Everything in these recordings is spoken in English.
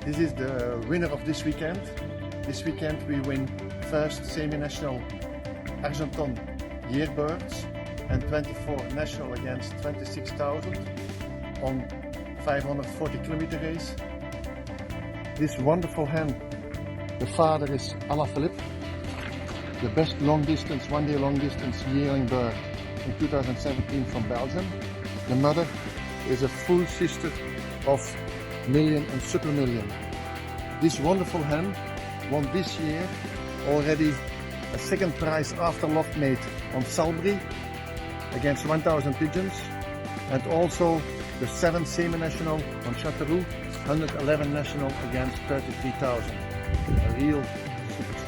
This is the winner of this weekend. This weekend we win first semi-national Argenton Herbots and 24 national against 26,000 on 540 kilometer race. This wonderful hen, the father is Philippe, the best long distance, one-day long distance yearling bird in 2017 from Belgium. The mother is a full sister of Million and Super Million. This wonderful hen won this year already a second prize after loft mate on Salbury against 1,000 pigeons, and also the 7th semi-national on Châteauroux, 111 national against 33,000. A real superstar.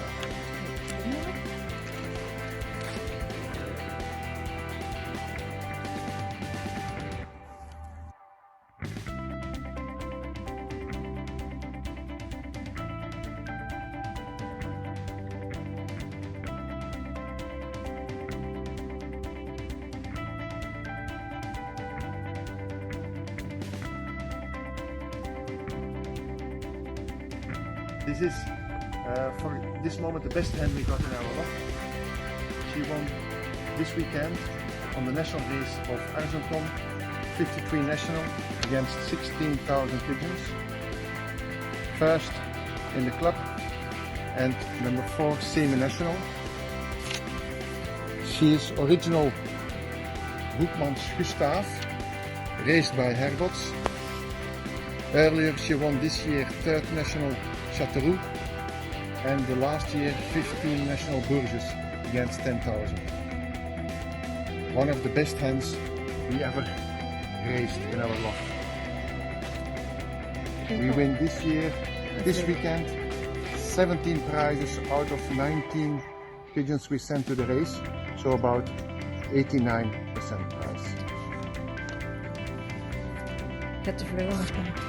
This is for this moment the best hen we got in our loft. She won this weekend on the national race of Argenton, 53 national against 16,000 pigeons. First in the club and number 4 semi-national. She is original Boekmans Gustav, raced by Herbots. Earlier she won this year 3rd national Châteauroux and the last year 15 national Bourges against 10,000. One of the best hens we ever raised in our loft. We win this year, this weekend, 17 prizes out of 19 pigeons we sent to the race, so about 89% prize. Ik heb te veel.